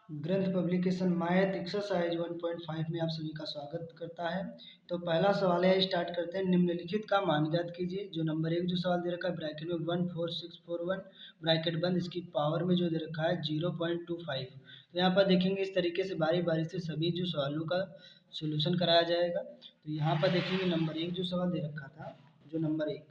ग्रंथ publication math exercise 1.5 में आप सभी का स्वागत करता है। तो पहला सवाल है, स्टार्ट करते हैं। निम्नलिखित का मान ज्ञात कीजिए। जो नंबर एक जो सवाल दे रखा है ब्रैकेट में 14641 ब्रैकेट बंद, इसकी पावर में जो दे रखा है 0.25। तो यहाँ पर देखेंगे इस तरीके से बारी बारी से सभी जो सवालों का सोल्यूशन कराया जाएगा। तो यहाँ पर देखेंगे नंबर एक जो सवाल दे रखा था, जो नंबर एक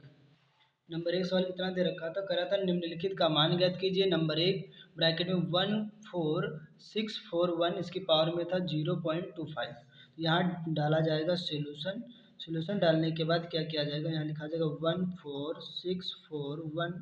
सवाल कितना दे रखा था, करा था निम्नलिखित का मान ज्ञात कीजिए। नंबर एक ब्रैकेट में 14641, इसकी पावर में था 0.25। यहाँ डाला जाएगा सोल्यूशन। सोल्यूशन डालने के बाद क्या किया जाएगा, यहाँ लिखा जाएगा 14641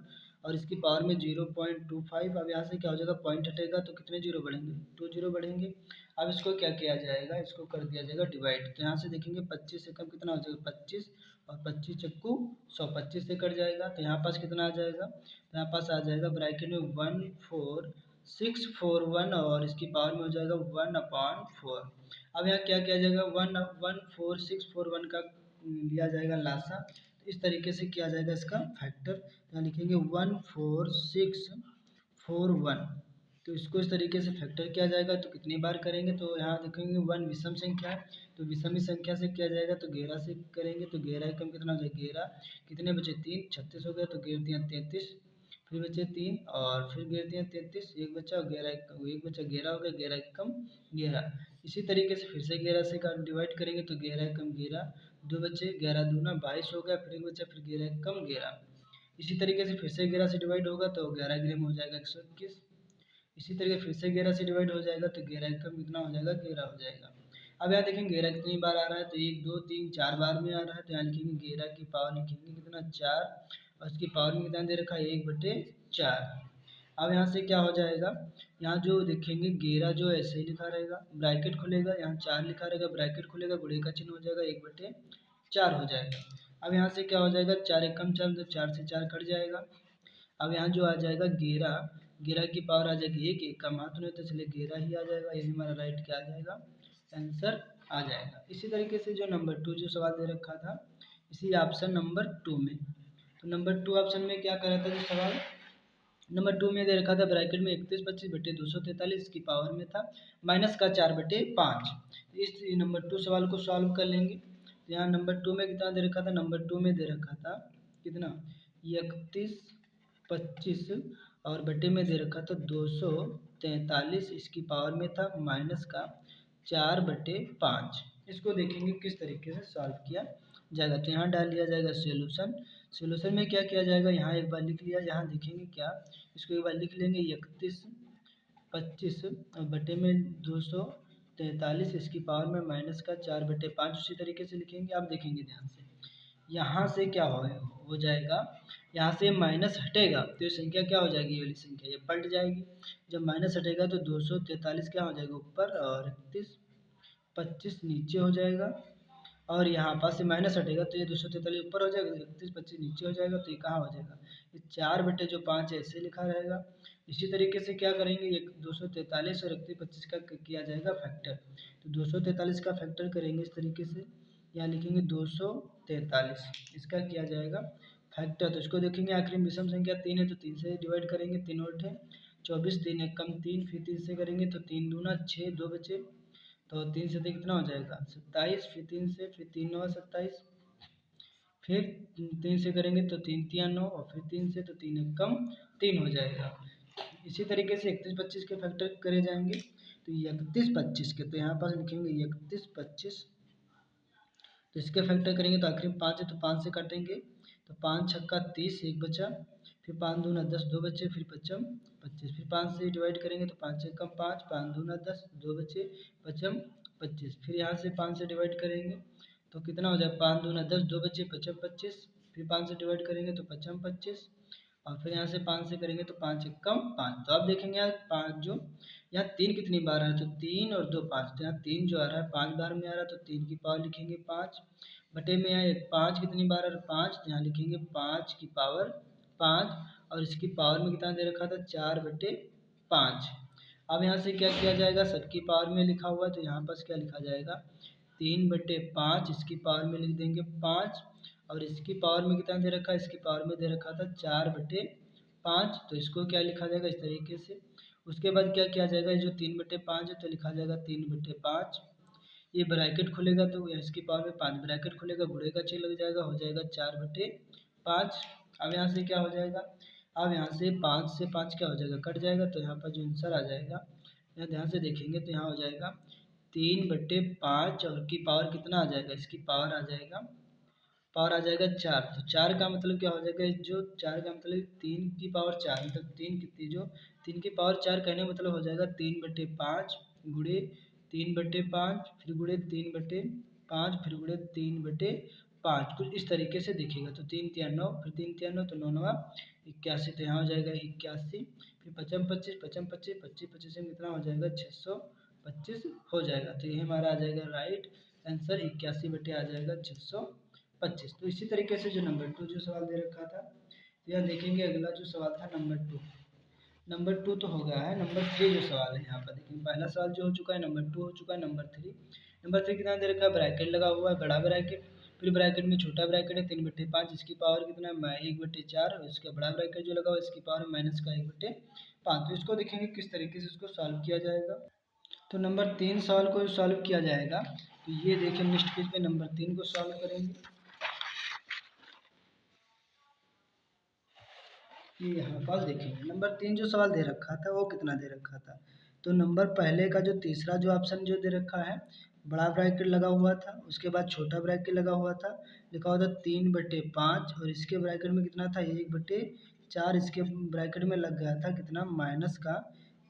और इसकी पावर में 0.25। अब यहाँ से क्या हो जाएगा, पॉइंट हटेगा तो कितने जीरो बढ़ेंगे, 2 जीरो बढ़ेंगे। अब इसको क्या किया जाएगा, इसको कर दिया जाएगा डिवाइड। तो यहाँ से देखेंगे 25 से कम कितना हो जाएगा, 25 और 25 चक्कू 100, 25 से कट जाएगा। तो यहाँ पास कितना आ जाएगा, तो यहाँ पास आ जाएगा ब्रैकेट में 14641 और इसकी पावर में हो जाएगा 1/4। अब यहाँ क्या किया जाएगा, 14641 का लिया जाएगा लासा। तो इस तरीके से किया जाएगा इसका फैक्टर। यहाँ लिखेंगे 14641। तो इसको इस तरीके से फैक्टर किया जाएगा। तो कितनी बार करेंगे, तो यहाँ देखेंगे 1 विषम संख्या है, तो विषमी संख्या से किया जाएगा। तो 11 से करेंगे तो 11 कम कितना हो जाएगा, 11 कितने बचे 3, 36 हो गया। तो 11 3 33, फिर बचे 3 और फिर 11 3 33, एक बचा 11 एक बचा 11 हो गया, 11 कम 11। इसी तरीके से फिर से 11 से का डिवाइड करेंगे तो 11 कम 11, 2 बचे, 11 दूना 22 हो गया, फिर एक बचा, फिर 11 कम 11। इसी तरीके से फिर से 11 से डिवाइड होगा तो 11 ग्राम हो जाएगा 121। इसी तरीके फिर से 11 से डिवाइड हो जाएगा तो 11 कम कितना हो जाएगा, 11 हो जाएगा। अब यहाँ देखेंगे 11 कितनी बार आ रहा है, तो 1 2 3 4 बार में आ रहा है। तो यहाँ लिखेंगे 11 की पावर लिखेंगे कितना 4 और इसकी पावर में कितना दे रखा है 1/4। अब यहाँ से क्या हो जाएगा, यहाँ जो देखेंगे 11 जो ऐसे ही लिखा रहेगा, ब्रैकेट खुलेगा, यहाँ 4 लिखा रहेगा, ब्रैकेट खुलेगा, गुणे का चिन्ह हो जाएगा 1/4 हो जाएगा। अब यहाँ से क्या हो जाएगा, 4 एक कम 4 मतलब 4 से 4 कट जाएगा। अब यहाँ जो आ जाएगा 11, 11 की पावर आ जाएगी 1, 1 का महत्व नहीं, तो इसलिए 11 ही आ जाएगा। यही हमारा राइट क्या आ जाएगा, आंसर आ जाएगा। इसी तरीके से जो नंबर 2 जो सवाल दे रखा था, इसी ऑप्शन नंबर 2 में, तो नंबर 2 ऑप्शन में क्या कर रहा था जो सवाल नंबर 2 में दे रखा था ब्रैकेट में 31/25/243 की पावर में था माइनस का 4/5। इस नंबर 2 सवाल को सॉल्व कर लेंगे। तो यहाँ नंबर 2 में कितना दे रखा था, नंबर 2 में दे रखा था कितना 31/25 और बटे में दे रखा था 243, इसकी पावर में था माइनस का 4/5। इसको देखेंगे किस तरीके से सॉल्व किया जाएगा। तो यहाँ डाल दिया जाएगा सोल्यूशन। सोल्यूशन में क्या किया जाएगा, यहाँ एक बार लिख लिया, यहाँ देखेंगे क्या, इसको एक बार लिख लेंगे 31/25 और बटे में 243, इसकी पावर में माइनस का 4/5। उसी तरीके से लिखेंगे। आप देखेंगे ध्यान से, यहाँ से क्या हो जाएगा, यहाँ से माइनस हटेगा तो ये संख्या क्या हो जाएगी, ये वाली संख्या ये पलट जाएगी। जब माइनस हटेगा तो 243 क्या हो जाएगा ऊपर और 31/25 नीचे हो जाएगा। और यहाँ पास से माइनस हटेगा तो ये 243 ऊपर हो जाएगा, 31/25 नीचे हो जाएगा। तो ये कहाँ हो जाएगा, ये 4/5 ऐसे लिखा रहेगा। इसी तरीके से क्या करेंगे, ये 243 और 31/25 का किया जाएगा फैक्टर। तो 243 का फैक्टर करेंगे इस तरीके से, यहाँ लिखेंगे 243, इसका किया जाएगा फैक्टर। तो इसको देखेंगे आखिरी में विषम संख्या 3 है तो 3 से डिवाइड करेंगे, 3 और 24, 3 एक कम 3, फिर 3 से करेंगे तो 3 दूना 6, 2 बचे, तो 3 से कितना हो जाएगा 27, फिर 3 से, फिर 3 9 27, फिर 3 से करेंगे तो 3 3 9 और फिर 3 से तो 3 एक कम 3 हो जाएगा। इसी तरीके से 31/25 के फैक्टर करे जाएंगे। तो 31/25 के, तो यहाँ पास लिखेंगे 31/25, तो इसके फैक्टर करेंगे तो आखिर में 5 है तो 5 से काटेंगे, तो 5 छक्का 30, एक बचा, फिर 5 दूना 10, 2 बचे, फिर 5 25, फिर 5 से डिवाइड करेंगे तो 5 कम 5, 5 दूना 10, 2 बचे, 5 25, फिर यहाँ से 5 से डिवाइड करेंगे तो कितना हो जाएगा, 5 दूना 10, 2 बचे, 5 25, फिर 5 से डिवाइड करेंगे तो 5 25 और फिर यहाँ से 5 से करेंगे तो 5 कम 5। तो आप देखेंगे यहाँ 5 जो यहाँ 3 कितनी बार आ रहा है, तो 3 और 2 5, तो यहाँ 3 जो आ रहा है 5 बार में आ रहा है, तो 3 की पावर लिखेंगे 5 बटे में यहाँ 5 कितनी बार आ रहा है 5, तो यहाँ लिखेंगे 5 की पावर 5 और इसकी पावर में कितना दे रखा था 4/5। अब यहाँ से क्या किया जाएगा, सबकी पावर में लिखा हुआ है तो यहाँ पास क्या लिखा जाएगा 3/5, इसकी पावर में लिख देंगे 5 और इसकी पावर में कितना दे रखा है, इसकी पावर में दे रखा था 4/5। तो इसको क्या लिखा जाएगा इस तरीके से उसके बाद क्या किया जाएगा, ये जो 3/5 है तो लिखा जाएगा 3/5। ये ब्रैकेट खुलेगा तो इसकी पावर में 5 ब्रैकेट खुलेगा, गुणे का चिन्ह लग जाएगा, हो जाएगा 4/5। अब यहाँ से क्या हो जाएगा, अब यहाँ से 5 से 5 क्या हो जाएगा, कट जाएगा। तो यहाँ पर जो आंसर आ जाएगा, यहाँ ध्यान से देखेंगे तो यहाँ हो जाएगा 3/5 और की पावर कितना आ जाएगा, इसकी पावर आ जाएगा 4। तो 4 का मतलब क्या हो जाएगा, जो 4 का मतलब 3 की पावर 4, मतलब 3 कितनी, जो 3 की पावर 4 कहने का मतलब हो जाएगा 3/5 गुणे 3/5 फिर गुणे 3/5 फिर गुणे 3/5, कुछ इस तरीके से दिखेगा। तो 3 तिया 9, फिर 3 तिया 9 तो 9 9 81, तो यहाँ हो जाएगा 81, फिर 55 25 55 25 25 25 में कितना हो जाएगा 625 हो जाएगा। तो ये हमारा आ जाएगा राइट आंसर 81 आ जाएगा 625। तो इसी तरीके से जो नंबर 2 जो सवाल दे रखा था, तो यहाँ देखेंगे अगला जो सवाल था नंबर 2 तो हो गया है। नंबर 3 जो सवाल है यहाँ पर देखिए, पहला सवाल जो हो चुका है, नंबर 2 हो चुका है। नंबर 3 कितना दे रखा है, ब्रैकेट लगा हुआ है, बड़ा ब्रैकेट, फिर ब्रैकेट में छोटा ब्रैकेट है 3/5, इसकी पावर कितना है 1/4, और इसका बड़ा ब्रैकेट जो लगा हुआ है इसकी पावर माइनस का 1/5। तो इसको देखेंगे किस तरीके से इसको सॉल्व किया जाएगा। तो नंबर 3 सवाल को सॉल्व किया जाएगा, तो ये देखिए नेक्स्ट पेज पे नंबर 3 को सॉल्व करेंगे। ये यहाँ पास देखेंगे नंबर 3 जो सवाल दे रखा था वो कितना दे रखा था। तो नंबर पहले का जो तीसरा जो ऑप्शन जो दे रखा है, बड़ा ब्रैकेट लगा हुआ था, उसके बाद छोटा ब्रैकेट लगा हुआ था, लिखा हुआ था 3/5, और इसके ब्रैकेट में कितना था 1/4, इसके ब्रैकेट में लग गया था कितना माइनस का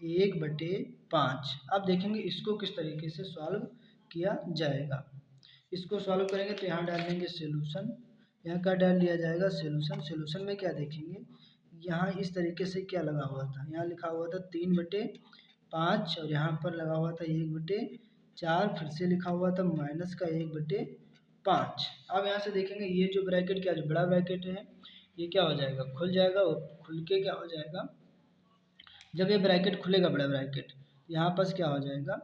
1/5। अब देखेंगे इसको किस तरीके से सॉल्व किया जाएगा। इसको सॉल्व करेंगे तो यहाँ डाल देंगे सोल्यूशन, यहाँ का डाल दिया जाएगा सोल्यूशन में क्या देखेंगे, यहाँ इस तरीके से क्या लगा हुआ था, यहाँ लिखा हुआ था 3/5 और यहाँ पर लगा हुआ था 1/4, फिर से लिखा हुआ था माइनस का 1/5। अब यहाँ से देखेंगे ये जो ब्रैकेट क्या जो बड़ा ब्रैकेट है ये क्या हो जाएगा, खुल जाएगा, और खुल के क्या हो जाएगा, जब ये ब्रैकेट खुलेगा बड़ा ब्रैकेट, यहाँ पास क्या हो जाएगा,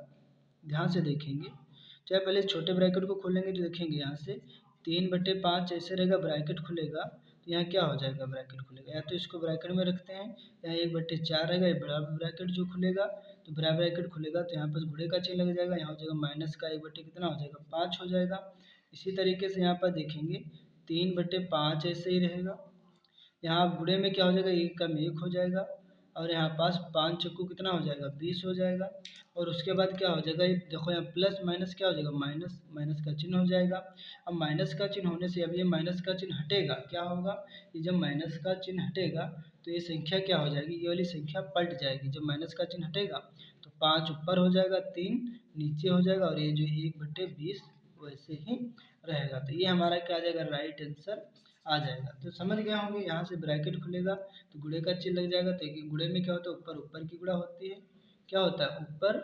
ध्यान से देखेंगे, चाहे पहले छोटे ब्रैकेट को खोलेंगे तो देखेंगे यहाँ से 3/5 ऐसे रहेगा, ब्रैकेट खुलेगा तो यहाँ क्या हो जाएगा, ब्रैकेट खुलेगा, या तो इसको ब्रैकेट में रखते हैं, यहाँ 1/4 रहेगा, ये बड़ा ब्रैकेट जो खुलेगा, तो बड़ा ब्रैकेट खुलेगा तो यहाँ पर गुणे का चिन्ह लग जाएगा, यहाँ हो जाएगा माइनस का 1 कितना हो जाएगा 5 हो जाएगा। इसी तरीके से यहाँ पर देखेंगे 3/5 ऐसे ही रहेगा, यहाँ गुणे में क्या हो जाएगा, 1 कम 1 हो जाएगा, और यहाँ पास 5 चक्कू कितना हो जाएगा 20 हो जाएगा। और उसके बाद क्या हो जाएगा, ये देखो यहाँ प्लस माइनस क्या हो जाएगा, माइनस माइनस का चिन्ह हो जाएगा। अब माइनस का चिन्ह होने से अब ये माइनस का चिन्ह हटेगा, क्या होगा, ये जब माइनस का चिन्ह हटेगा तो ये संख्या क्या हो जाएगी, ये वाली संख्या पलट जाएगी। जब माइनस का चिन्ह हटेगा तो 5 ऊपर हो जाएगा, 3 नीचे हो जाएगा, और ये जो 1/20 वैसे ही रहेगा। तो ये हमारा क्या आ जाएगा, राइट आंसर आ जाएगा। तो समझ गए होंगे, यहाँ से ब्रैकेट खुलेगा तो गुणे का चिन्ह लग जाएगा। तो गुणे में क्या होता है, ऊपर ऊपर की गुणा होती है, क्या होता है ऊपर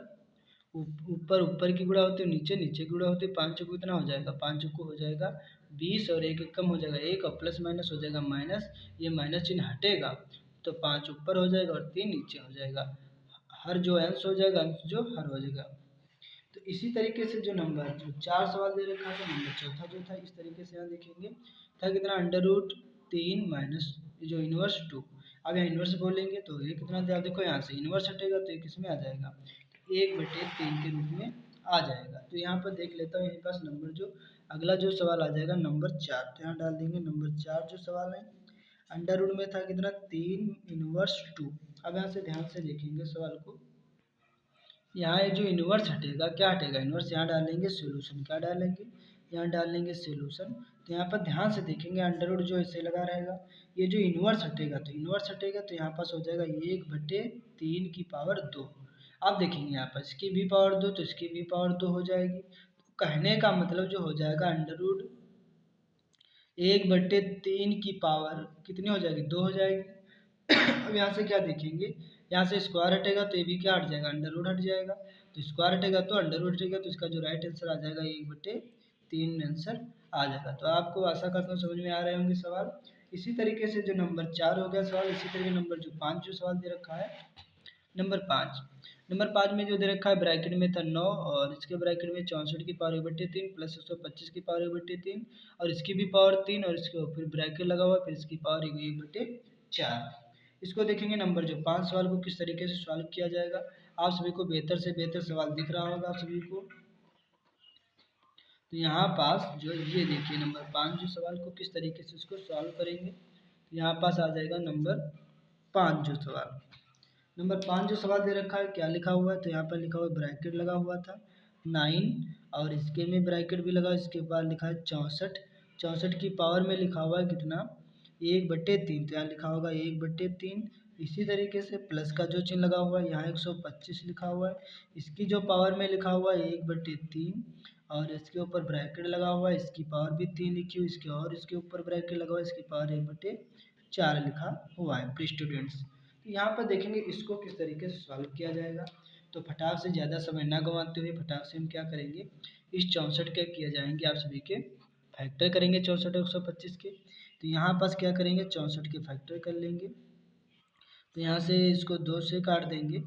ऊपर ऊपर की गुणा होती है, नीचे नीचे की गुणा होती है। 5 चौको कितना हो जाएगा, 5 चौको हो जाएगा 20, और एक कम हो जाएगा 1, और प्लस माइनस हो जाएगा माइनस, ये माइनस चिन्ह हटेगा तो 5 ऊपर हो जाएगा और 3 नीचे हो जाएगा, हर जो अंश हो जाएगा अंश जो हर हो जाएगा। तो इसी तरीके से जो नंबर जो 4 सवाल दे रखा था, नंबर चौथा जो था इस तरीके से यहाँ देखेंगे था कितना √3 माइनस जो इनवर्स 2। अब यहाँ इनवर्स बोलेंगे तो ये कितना दिया, देखो यहाँ से इनवर्स हटेगा तो ये किस में आ जाएगा, 1/3 के रूप में आ जाएगा। तो यहाँ पर देख लेता हूँ, यहीं पास नंबर जो अगला जो सवाल आ जाएगा नंबर 4, तो यहाँ डाल देंगे नंबर 4 जो सवाल है, अंडर रूट में था कितना 3 इनवर्स 2। अब यहाँ से ध्यान से देखेंगे सवाल को, यहाँ ये जो इन्वर्स हटेगा क्या हटेगा, इन्वर्स यहाँ डालेंगे सोल्यूशन, क्या डालेंगे यहाँ डालेंगे सोल्यूशन। तो यहाँ पर ध्यान से देखेंगे अंडर रूट जो ऐसे लगा रहेगा, ये जो इन्वर्स हटेगा तो इन्वर्स हटेगा तो यहाँ पास हो जाएगा 1/3 की पावर 2। अब देखेंगे यहाँ पर इसकी भी पावर 2 तो इसकी भी पावर 2 हो जाएगी। तो कहने का मतलब जो हो जाएगा अंडर रूट 1/3 की पावर कितनी हो जाएगी, 2 हो जाएगी। अब यहाँ से क्या देखेंगे, यहाँ से स्क्वायर हटेगा तो ये भी क्या हट जाएगा, अंडर रूट हट जाएगा। तो स्क्वायर हटेगा तो अंडर रूट हटेगा, तो इसका जो राइट आंसर आ जाएगा 1/3 आंसर आ जाएगा। तो आपको आशा करता हूँ समझ में आ रहे होंगे सवाल। इसी तरीके से जो नंबर 4 हो गया सवाल, इसी तरीके नंबर जो 5 जो सवाल दे रखा है, नंबर 5 में जो दे रखा है ब्रैकेट में था 9, और इसके ब्रैकेट में 64 की पावर 1/3 प्लस 125 की पावर 1/3, और इसकी भी पावर 3, और इसके फिर ब्रैकेट लगा हुआ फिर इसकी पावर 1/4। इसको देखेंगे नंबर जो 5 सवाल को किस तरीके से सॉल्व किया जाएगा। आप सभी को बेहतर से बेहतर सवाल दिख रहा होगा आप सभी को। तो यहाँ पास जो ये देखिए नंबर 5 जो सवाल को किस तरीके से इसको सॉल्व करेंगे, तो यहाँ पास आ जाएगा नंबर 5 जो सवाल। नंबर 5 जो सवाल दे रखा है क्या लिखा हुआ है, तो यहाँ पर लिखा हुआ है ब्रैकेट लगा हुआ था 9 और इसके में ब्रैकेट भी लगा, इसके बाद लिखा है 64। 64 की पावर में लिखा हुआ है कितना 1/3, तो यहाँ लिखा होगा 1/3। इसी तरीके से प्लस का जो चिन्ह लगा हुआ है यहाँ 125 लिखा हुआ है, इसकी जो पावर में लिखा हुआ है 1/3 और इसके ऊपर ब्रैकेट लगा हुआ है, इसकी पावर भी 3 लिखी हुई, इसके और इसके ऊपर ब्रैकेट लगा हुआ है, इसकी पावर 1/4 लिखा हुआ है प्री स्टूडेंट्स। तो यहाँ पर देखेंगे इसको किस तरीके से सॉल्व किया जाएगा। तो फटाक से ज़्यादा समय ना गंवाते हुए फटाक से हम क्या करेंगे, इस 64 के किए जाएंगे आप सभी के फैक्टर करेंगे 64 और 125 के। तो यहाँ पास क्या करेंगे 64 के फैक्टर कर लेंगे, तो यहाँ से इसको 2 से काट देंगे,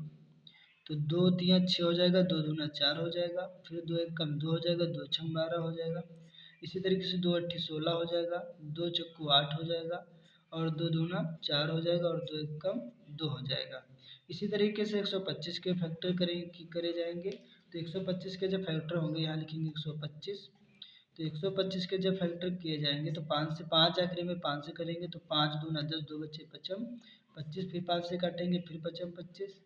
तो 2 3 6 हो जाएगा, 2 दूना 4 हो जाएगा, फिर 2 एक कम 2 हो जाएगा, 2 छम 12 हो जाएगा। इसी तरीके से 2 अट्ठी 16 हो जाएगा, 2 चक्कू 8 हो जाएगा और 2 दूना 4 हो जाएगा और 2 एक कम 2 हो जाएगा। इसी तरीके से 125 के फैक्टर करे जाएंगे, तो 125 के जब फैक्टर होंगे यहाँ लिखेंगे 125। तो 125 के जब फैक्टर किए जाएंगे तो 5 से 5 आखिरी में 5 से करेंगे, तो 5 दूना 10, 2 बचे पचम 25, फिर 5 से काटेंगे फिर पचम 25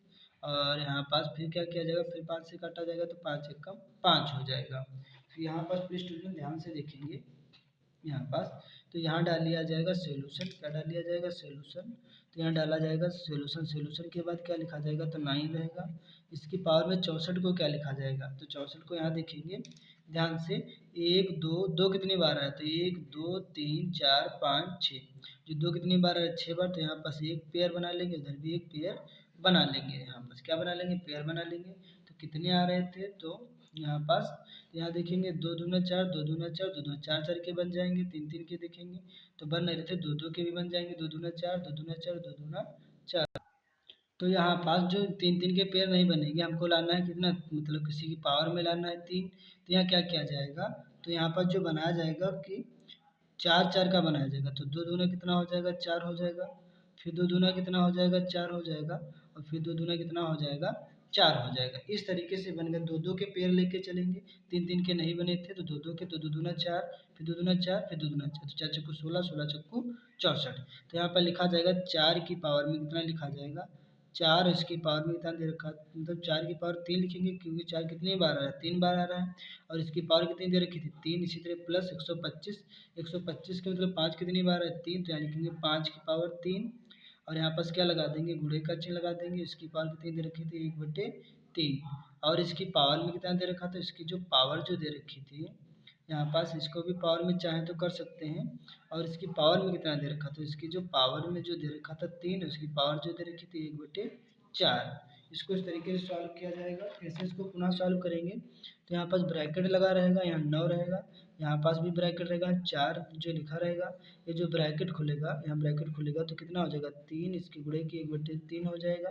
और यहाँ पास फिर क्या किया जाएगा, फिर 5 से काटा जाएगा तो 5 एक कम 5 हो जाएगा। तो यहाँ पास प्लीज स्टूडेंट ध्यान से देखेंगे यहाँ पास, तो यहाँ डाल लिया जाएगा सोल्यूशन, क्या डाल लिया जाएगा सोल्यूशन, तो यहाँ डाला जाएगा सोल्यूशन। सोल्यूशन के बाद क्या लिखा जाएगा, तो 9 रहेगा। इसकी पावर में 64 को क्या लिखा जाएगा, तो 64 को यहाँ देखेंगे ध्यान से, 1 2 2 कितनी बार आया, तो 1 2 3 4 5 6, जो 2 कितनी बार आया 6 बार, तो यहाँ पास एक पेयर बना लेंगे, इधर भी एक पेयर बना लेंगे, यहाँ पास क्या बना लेंगे पेयर बना लेंगे। तो कितने आ रहे थे, तो यहाँ पास यहाँ देखेंगे 2 दूना 4, 2 दूना 4, 2 दूना 4 4 के बन जाएंगे, 3 3 के देखेंगे तो बन नहीं रहे थे, 2 2 के भी बन जाएंगे, 2 दूना 4, 2 दूना 4, 2 दूना 4। तो यहाँ पास जो 3 3 के पेयर नहीं बनेंगे, हमको लाना है कितना, मतलब किसी की पावर में लाना है 3। तो यहाँ क्या किया जाएगा, तो यहाँ पर जो बनाया जाएगा कि 4 4 का बनाया जाएगा, तो 2 दूना कितना हो जाएगा 4 हो जाएगा, फिर 2 दूना कितना हो जाएगा 4 हो जाएगा और फिर 2 दूना कितना हो जाएगा 4 हो जाएगा। इस तरीके से बन गए, 2 2 के पेयर लेके चलेंगे, 3 3 के नहीं बने थे तो 2 2 के, तो 2 दूना 4, फिर 2 दूना 4, फिर 2 दूना 4, तो 4 चक्कू 16, 16 चक्कू 64। तो यहाँ पर लिखा जाएगा 4 की पावर में कितना लिखा जाएगा 4, इसकी पावर में कितना दे रखा है, मतलब 4 की पावर 3 लिखेंगे क्योंकि 4 कितनी बार आ रहा है 3 बार आ रहा है और इसकी पावर कितनी दे रखी थी 3। इसी तरह प्लस 125, 125 के मतलब 5 कितनी बार है 3, तो यहाँ लिखेंगे 5 की पावर 3 और यहाँ पास क्या लगा देंगे गुणे का चिन्ह लगा देंगे। इसकी पावर कितनी दे रखी थी 1/3 और इसकी पावर में कितना दे रखा था, इसकी जो पावर जो दे रखी थी यहाँ पास, इसको भी पावर में चाहे तो कर सकते हैं और इसकी पावर में कितना दे रखा था, इसकी जो पावर में जो दे रखा था 3, उसकी पावर जो दे रखी थी 1/4। इसको इस तरीके से सॉल्व किया जाएगा। कैसे इसको पुनः सॉल्व करेंगे, तो यहाँ पास ब्रैकेट लगा रहेगा, यहाँ 9 रहेगा, यहाँ पास भी ब्रैकेट रहेगा 4 जो लिखा रहेगा, ये जो ब्रैकेट खुलेगा यहाँ ब्रैकेट खुलेगा तो कितना हो जाएगा 3, इसकी गुणे की 1/3 हो जाएगा,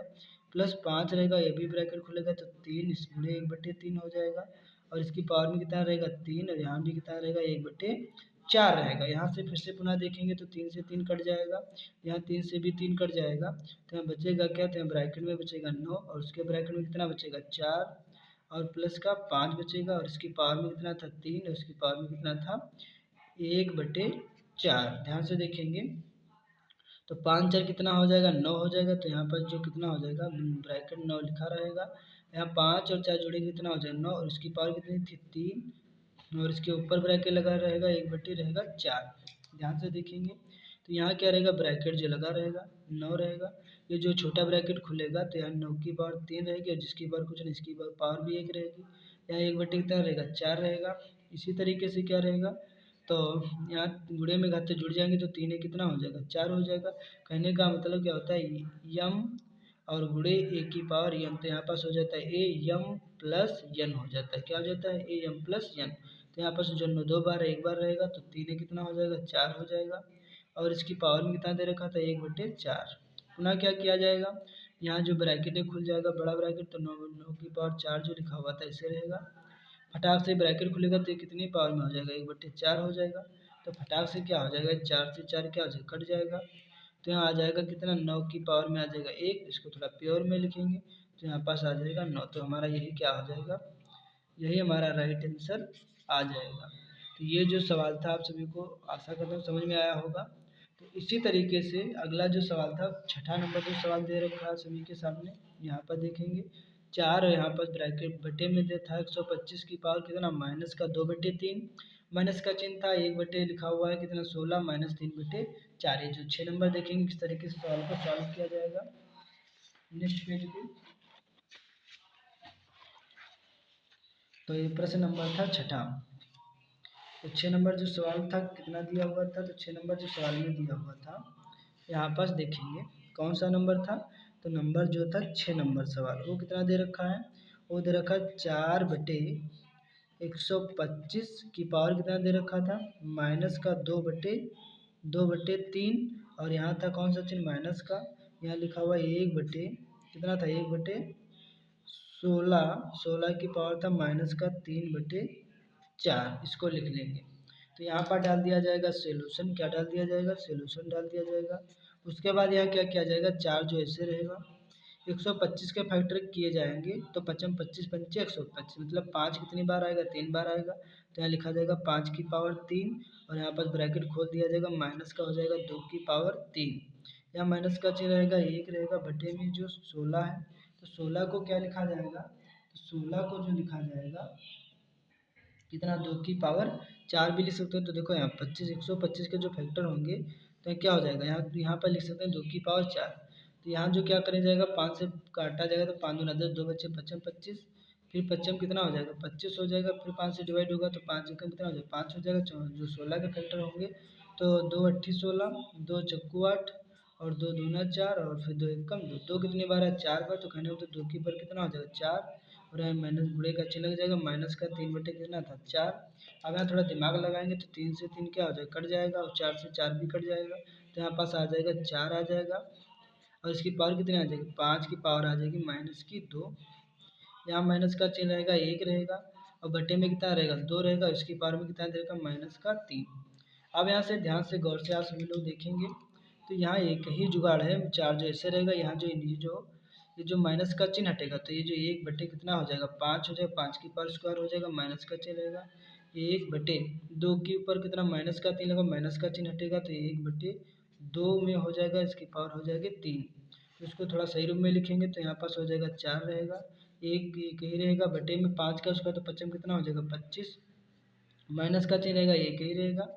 प्लस 5 रहेगा, ये भी ब्रैकेट खुलेगा तो 3 इस गुणे 1/3 हो जाएगा और इसकी पावर में कितना रहेगा 3 और यहाँ भी कितना रहेगा 1/4 रहेगा। यहाँ से फिर से पुनः देखेंगे तो 3 से 3 कट जाएगा, यहाँ 3 से भी 3 कट जाएगा, तो यहाँ बचेगा क्या, तो यहाँ ब्रैकेट में बचेगा 9 और उसके ब्रैकेट में कितना बचेगा 4 और प्लस का 5 बचेगा और इसकी पावर में कितना था 3 और इसकी पावर में कितना था 1/4। ध्यान से देखेंगे तो 5 4 कितना हो जाएगा 9 हो जाएगा, तो यहाँ पर जो कितना हो जाएगा ब्रैकेट 9 लिखा रहेगा, यहाँ 5 और 4 जोड़ेंगे कितना हो जाएगा 9 और इसकी पावर कितनी थी 3 और इसके ऊपर ब्रैकेट लगा रहेगा 1/4। ध्यान से देखेंगे तो यहाँ क्या रहेगा ब्रैकेट जो लगा रहेगा 9 रहेगा, ये जो छोटा ब्रैकेट खुलेगा तो यहाँ 9 की पावर 3 रहेगी और जिसकी पावर कुछ नहीं इसकी पावर भी 1 रहेगी, यहाँ 1/4 कितना रहेगा 4 रहेगा। इसी तरीके से क्या रहेगा, तो यहाँ गुणे में घाते जुड़ जाएंगे तो 3 कितना हो जाएगा 4 हो जाएगा। कहने का मतलब क्या होता है यम और गुणे ए की पावर यन, तो यहाँ पास हो जाता है ए यम प्लस यन हो जाता है, क्या हो जाता है ए यम प्लस यन। तो यहाँ पास जो 2 बार एक बार रहेगा तो 3 कितना हो जाएगा 4 हो जाएगा और इसकी पावर में कितना दे रखा था 1/4। पुनः क्या किया जाएगा, यहाँ जो ब्रैकेट है खुल जाएगा बड़ा ब्रैकेट, तो 9 की पावर 4 जो लिखा हुआ था ऐसे रहेगा, फटाक से ब्रैकेट खुलेगा तो ये कितनी पावर में हो जाएगा 1/4 हो जाएगा, तो फटाक से क्या हो जाएगा 4 से 4 क्या हो जाएगा कट जाएगा, तो यहाँ आ जाएगा कितना, 9 की पावर में आ जाएगा 1, इसको थोड़ा प्योर में लिखेंगे तो यहाँ पास आ जाएगा 9। तो हमारा यही क्या हो जाएगा, यही हमारा राइट आंसर आ जाएगा। तो ये जो सवाल था आप सभी को आशा करता हूँ समझ में आया होगा। तो इसी तरीके से अगला जो सवाल था, छठा नंबर जो सवाल दे रखा है सभी के सामने, यहाँ पर देखेंगे 4 यहाँ पर ब्रैकेट बटे में दे था 125 की पावर कितना, माइनस का 2/3, माइनस का चिन्ह था 1 लिखा हुआ है कितना 16 माइनस 3/4। ये जो 6 नंबर देखेंगे किस तरीके से सवाल को सॉल्व किया जाएगा। नेक्स्ट पेज पे तो ये प्रश्न नंबर था छठा। तो 6 नंबर जो सवाल था कितना दिया हुआ था, तो 6 नंबर जो सवाल में दिया हुआ था यहाँ पास देखेंगे कौन सा नंबर था, तो नंबर जो था 6 नंबर सवाल वो कितना दे रखा है, वो दे रखा है 4/125 की पावर कितना दे रखा था, माइनस का 2/3 और यहाँ था कौन सा चिन्ह, माइनस का, यहाँ लिखा हुआ 1 बटे कितना था 1/16 की पावर था माइनस का 3/4, इसको लिख लेंगे। तो यहाँ पर डाल दिया जाएगा सोल्यूशन, क्या डाल दिया जाएगा, सोल्यूशन डाल दिया जाएगा। उसके बाद यहाँ क्या किया जाएगा, 4 जो ऐसे रहेगा 125 के फैक्टर किए जाएंगे तो 55 25 पंचे 125, मतलब 5 कितनी बार आएगा, 3 बार आएगा। तो यहाँ लिखा जाएगा 5 की पावर 3 और यहाँ पर ब्रैकेट खोल दिया जाएगा, माइनस का हो जाएगा 2 की पावर 3, यहाँ माइनस का चिन्ह रहेगा 1 रहेगा, बटे में जो 16 है तो 16 को क्या लिखा जाएगा, तो 16 को जो लिखा जाएगा कितना 2 की पावर 4 भी लिख सकते हैं। तो देखो यहाँ 125 के जो फैक्टर होंगे तो क्या हो जाएगा, यहाँ पर लिख सकते हैं 2 की पावर 4। तो यहाँ जो क्या करें जाएगा 5 से काटा जाएगा तो 5 दूना 10, 2 बच्चे 55 25, फिर 55 कितना हो जाएगा 25 हो जाएगा, फिर 5 से डिवाइड होगा तो 5 एकम कितना हो जाएगा 5 हो जाएगा। जो 16 के फैक्टर होंगे तो 2 अट्ठी 16, 2 चक्कू 8 और 2 दूना 4 और फिर 2 एकम 2, 2 कितनी बार है 4 बार, तो कहने तो 2 की पर कितना हो जाएगा 4 और यहाँ माइनस बुढ़े का चिन्ह लग जाएगा, माइनस का 3 बटे कितना था 4। अब यहाँ थोड़ा दिमाग लगाएंगे तो 3 से 3 क्या हो जाएगा कट जाएगा और 4 से 4 भी कट जाएगा, तो यहाँ पास आ जाएगा 4 आ जाएगा और इसकी पावर कितनी आ जाएगी 5 की पावर आ जाएगी माइनस की 2। यहाँ माइनस का चिन्ह रहेगा 1 रहेगा और बटे में कितना रहेगा 2 रहेगा, इसकी पावर में कितना रहेगा माइनस का 3। अब यहाँ से ध्यान से गौर से आप सभी लोग देखेंगे तो यहाँ एक ही जुगाड़ है, 4 जो ऐसे रहेगा, यहाँ जो ये जो माइनस का चिन्ह हटेगा तो ये जो 1 बटे कितना हो जाएगा 5 हो जाएगा, 5 की पावर स्क्वायर हो जाएगा, माइनस का चिन्ह रहेगा 1/2 के ऊपर कितना माइनस का 3 लगा, माइनस का चिन्ह हटेगा तो 1/2 में हो जाएगा, इसकी पावर हो जाएगी 3। तो इसको थोड़ा सही रूप में लिखेंगे तो यहाँ पास हो जाएगा 4 रहेगा, एक ही रहेगा, बटे में 5 का स्क्वायर तो 55 कितना हो जाएगा 25, माइनस का चिन्ह रहेगा 1 ही रहेगा,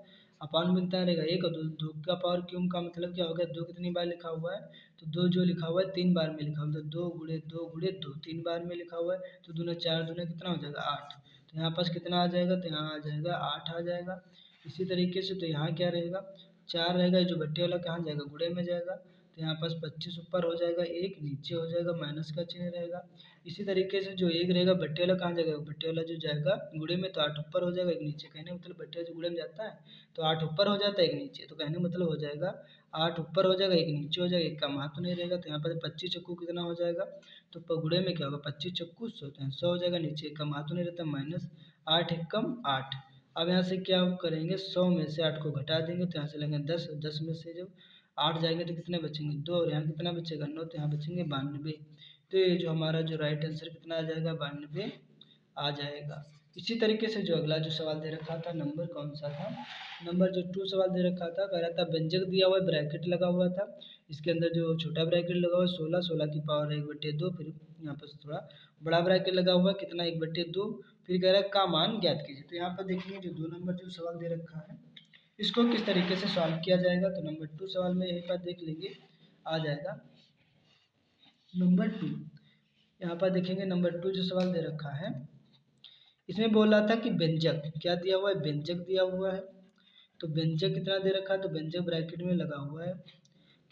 अपान में कितना रहेगा 1 और 2 का पावर क्यूब का मतलब क्या हो गया 2 कितनी बार लिखा हुआ है, तो 2 जो लिखा हुआ है 3 बार में लिखा हुआ है, तो 2 गुणे 2 गुणे 2 3 बार में लिखा हुआ है, तो दूना 4 दूना कितना हो जाएगा 8। तो यहाँ पास कितना आ जाएगा, तो यहाँ आ जाएगा 8 आ जाएगा। इसी तरीके से तो यहाँ क्या रहेगा 4 रहेगा, जो बट्टे वाला कहाँ जाएगा गुणे में जाएगा, तो यहाँ पास 25 ऊपर हो जाएगा, 1 नीचे हो जाएगा, माइनस का चिन्ह रहेगा। इसी तरीके से जो 1 रहेगा बट्टे वाला कहाँ जाएगा, बट्टे वाला जो जाएगा गुणे में तो 8 ऊपर हो जाएगा 1 नीचे, कहने मतलब बट्टे वाला जो गुणे में जाता है तो 8 ऊपर हो जाता है 1 नीचे, तो कहने मतलब हो जाएगा 8 ऊपर हो जाएगा 1 नीचे हो जाएगा, 1 का महत्व नहीं रहेगा। तो यहाँ पर 25 चक्कू कितना हो जाएगा, तो गुणे में क्या होगा 25 चक्कू 100, तो 100 हो जाएगा, नीचे 1 का महत्व नहीं रहता, माइनस 8 एकम 8। अब यहाँ से क्या करेंगे 100 में से 8 को घटा देंगे तो यहाँ से लेंगे 10, 10 में से जब 8 जाएंगे तो कितने बचेंगे 2 और यहाँ कितना बचेगा 9, तो यहाँ बचेंगे 92। तो ये जो हमारा जो राइट आंसर कितना आ जाएगा 92 आ जाएगा। इसी तरीके से जो अगला जो सवाल दे रखा था नंबर कौन सा था, नंबर जो 2 सवाल दे रखा था, कह रहा था व्यंजक दिया हुआ है ब्रैकेट लगा हुआ था, इसके अंदर जो छोटा ब्रैकेट लगा हुआ है 16, 16 की पावर 1/2, फिर यहाँ पर थोड़ा बड़ा ब्रैकेट लगा हुआ है कितना 1/2, फिर कह रहा है का मान ज्ञात कीजिए। तो यहाँ पर देखेंगे जो 2 नंबर जो सवाल दे रखा है इसको किस तरीके से सॉल्व किया जाएगा, तो नंबर 2 सवाल में यहीं पर देख लेंगे आ जाएगा नंबर 2। यहाँ पर देखेंगे नंबर 2 जो सवाल दे रखा है इसमें बोल रहा था कि व्यंजक क्या दिया हुआ है, व्यंजक दिया हुआ है। तो व्यंजक कितना दे रखा है, तो व्यंजक ब्रैकेट में लगा हुआ है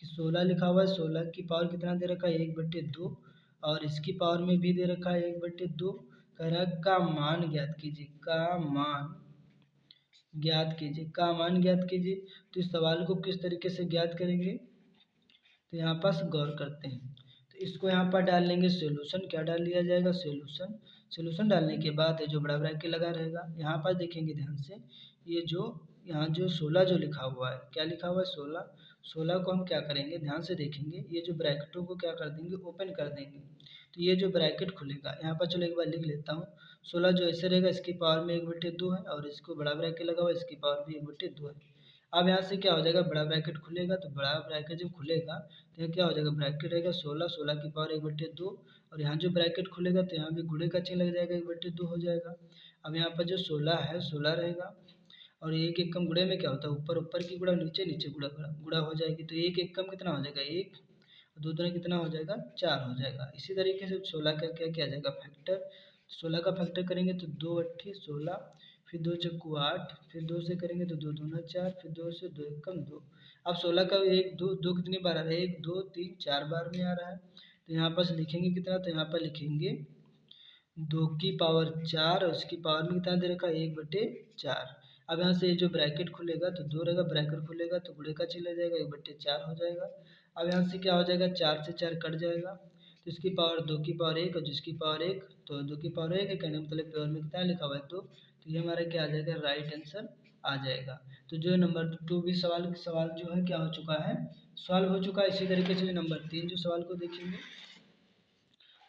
कि 16 लिखा हुआ है, 16 की पावर कितना दे रखा है 1/2 और इसकी पावर में भी दे रखा है 1/2। कह रहा है का मान ज्ञात कीजिए, का मान ज्ञात कीजिए, का मान ज्ञात कीजिए। तो इस सवाल को किस तरीके से ज्ञात करेंगे, तो यहाँ पास गौर करते हैं। तो इसको यहाँ पर डाल लेंगे सोल्यूशन, क्या डाल लिया जाएगा सोल्यूशन, सोल्यूशन डालने के बाद जो बड़ा ब्रैकेट लगा रहेगा यहाँ पर देखेंगे ध्यान से, ये जो यहाँ जो 16 जो लिखा हुआ है क्या लिखा हुआ है 16, 16 को हम क्या करेंगे, ध्यान से देखेंगे, ये जो ब्रैकेटों को क्या कर देंगे, ओपन कर देंगे। तो ये जो ब्रैकेट खुलेगा यहाँ पर, चलो एक बार लिख लेता हूँ। 16 जो ऐसे रहेगा इसकी पावर में 1/2 है, और इसको बड़ा ब्रैकेट लगा हुआ है इसकी पावर भी 1/2 है। अब यहाँ से क्या हो जाएगा, बड़ा ब्रैकेट खुलेगा, तो बड़ा ब्रैकेट जब खुलेगा तो यहाँ क्या हो जाएगा, ब्रैकेट रहेगा 16, 16 की पावर 1/2, और यहाँ जो ब्रैकेट खुलेगा तो यहाँ भी गुणे का चिन्ह लग जाएगा, 1/2 हो जाएगा। अब यहाँ पर जो 16 है 16 रहेगा, और एक एकम गुणे में क्या होता है, ऊपर ऊपर की गुणा, नीचे नीचे गुणा गुणा हो जाएगी, तो एक एकम कितना हो जाएगा, एक, दो दूना कितना हो जाएगा, 4 हो जाएगा। इसी तरीके से 16 का क्या किया जाएगा, फैक्टर। 16 का फैक्टर करेंगे तो 2 8 16, फिर 2 चक्कू 8, फिर 2 से करेंगे तो 2 दूना 4, फिर 2 से 2 एकम 2। अब 16 का एक दो दो कितनी बार आ रहा है, 1 2 3 4 बार में आ रहा है। तो यहाँ पर लिखेंगे कितना, तो यहाँ पर लिखेंगे 2 की पावर 4, और इसकी पावर में कितना दे रखा है, 1/4। अब यहाँ से ये जो ब्रैकेट खुलेगा तो 2 रहेगा, ब्रैकेट खुलेगा तो गुणे का चिन्ह लग जाएगा, 1/4 हो जाएगा। अब यहाँ से क्या हो जाएगा, 4 से 4 कट जाएगा, तो इसकी पावर 2 की पावर 1, और जिसकी पावर 1, तो 2 की पावर 1 है, कहने का मतलब प्योर में कितना लिखा हुआ है, 2। तो ये हमारा क्या आ जाएगा, राइट आंसर आ जाएगा। तो जो नंबर 2 भी सवाल जो है क्या हो चुका है, सॉल्व हो चुका है। इसी तरीके से जो नंबर 3 जो सवाल को देखेंगे,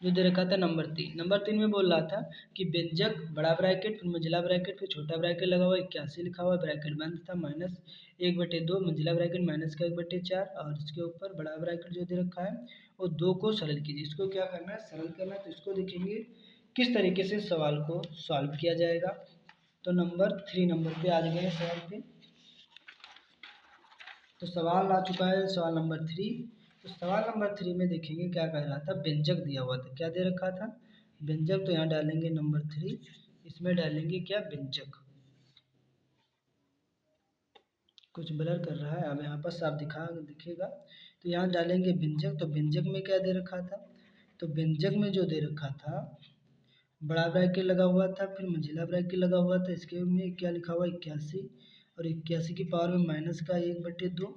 जो दे रखा था नंबर 3 में बोल रहा था कि व्यंजक बड़ा ब्रैकेट, फिर मंझला ब्रैकेट, फिर छोटा ब्रैकेट लगा हुआ 81 लिखा हुआ है, ब्रैकेट बंद था, -1/2, मंझला ब्रैकेट -1/4, और इसके ऊपर बड़ा ब्रैकेट जो दे रखा है वो 2 को सरल कीजिए। इसको क्या करना है, सरल करना है। तो इसको देखेंगे किस तरीके से सवाल को सॉल्व किया जाएगा। तो नंबर 3 नंबर पे आ गए हैं सवाल पे। तो सवाल आ चुका है सवाल नंबर 3। तो सवाल नंबर 3 में देखेंगे क्या कह रहा था, व्यंजक दिया हुआ था, क्या दे रखा था, व्यंजक। तो यहाँ डालेंगे नंबर 3, इसमें डालेंगे क्या, व्यंजक। कुछ ब्लर कर रहा है, अब यहाँ पर साफ दिखेगा। तो यहाँ डालेंगे व्यंजक। तो व्यंजक में क्या दे रखा था, तो व्यंजक में जो दे रखा था, बड़ा ब्रैकेट लगा हुआ था, फिर मंझिला ब्रैकेट लगा हुआ था, इसके में क्या लिखा हुआ 81, और 81 की पावर में माइनस का 1/2,